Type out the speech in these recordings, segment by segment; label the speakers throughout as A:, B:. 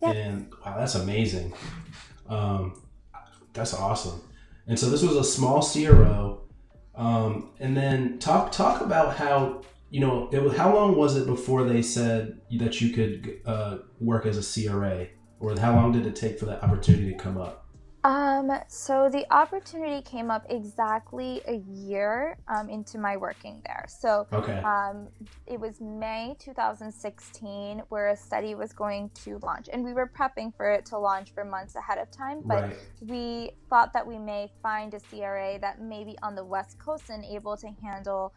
A: Yep.
B: And wow, that's amazing. Um, that's awesome. And so this was a small CRO. And then talk about how, how long was it before they said that you could work as a CRA, or how long did it take for that opportunity to come up?
A: So the opportunity came up exactly a year into my working there. So
B: Okay.
A: um, it was May 2016 where a study was going to launch, and we were prepping for it to launch for months ahead of time. But
B: Right.
A: we thought that we may find a CRA that may be on the West Coast and able to handle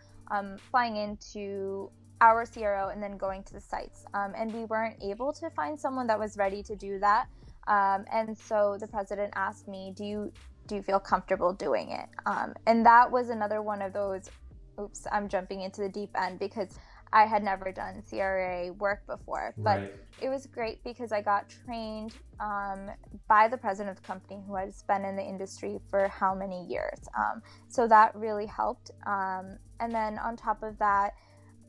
A: flying into our CRO and then going to the sites. And we weren't able to find someone that was ready to do that. And so the president asked me, do you feel comfortable doing it? And that was another one of those, oops, I'm jumping into the deep end because I had never done CRA work before. But
B: Right.
A: it was great because I got trained by the president of the company who has been in the industry for how many years. So that really helped. And then on top of that,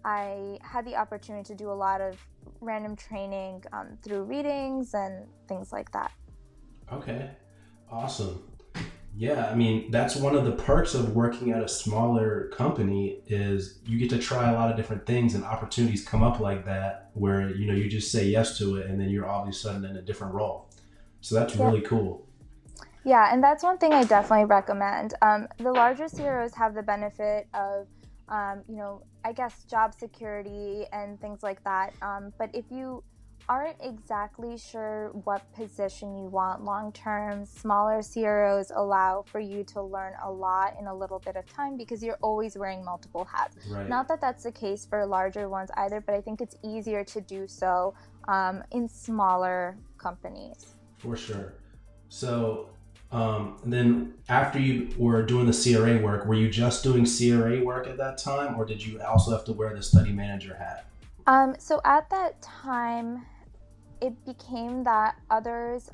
A: I had the opportunity to do a lot of random training through readings and things like that.
B: Okay. Awesome. Yeah, I mean, that's one of the perks of working at a smaller company is you get to try a lot of different things, and opportunities come up like that where, you just say yes to it and then you're all of a sudden in a different role. So that's
A: Yep.
B: really cool.
A: Yeah, and that's one thing I definitely recommend. The larger CROs have the benefit of, I guess job security and things like that. But if you aren't exactly sure what position you want long term, smaller CROs allow for you to learn a lot in a little bit of time because you're always wearing multiple hats.
B: Right.
A: Not that that's the case for larger ones either, but I think it's easier to do so in smaller companies.
B: For sure. So, then after you were doing the CRA work, were you just doing CRA work at that time, or did you also have to wear the study manager hat?
A: So at that time, it became that others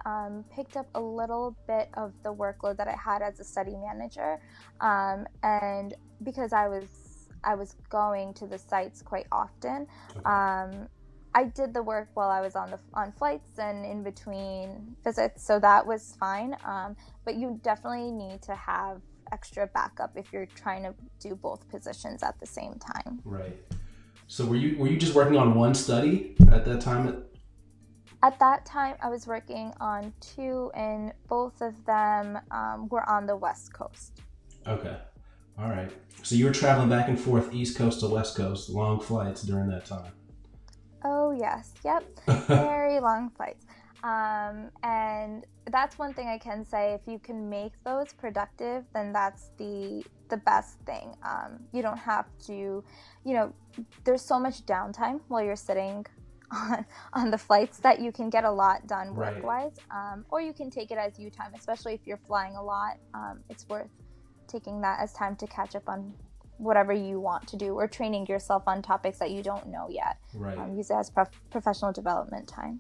A: picked up a little bit of the workload that I had as a study manager, and because I was going to the sites quite often,
B: Okay.
A: um, I did the work while I was on flights and in between visits, so that was fine. But you definitely need to have extra backup if you're trying to do both positions at the same time.
B: Right. So were you just working on one study at that time?
A: At that time, I was working on two, and both of them were on the West Coast.
B: Okay. All right. So you were traveling back and forth East Coast to West Coast, long flights during that time.
A: Oh, yes. Yep. Very long flights. And that's one thing I can say. If you can make those productive, then that's the best thing. You don't have to, you know, there's so much downtime while you're sitting on the flights that you can get a lot done
B: Right.
A: work-wise. Or you can take it as you time, especially if you're flying a lot. It's worth taking that as time to catch up on whatever you want to do or training yourself on topics that you don't know yet.
B: Right.
A: Use it as professional development time.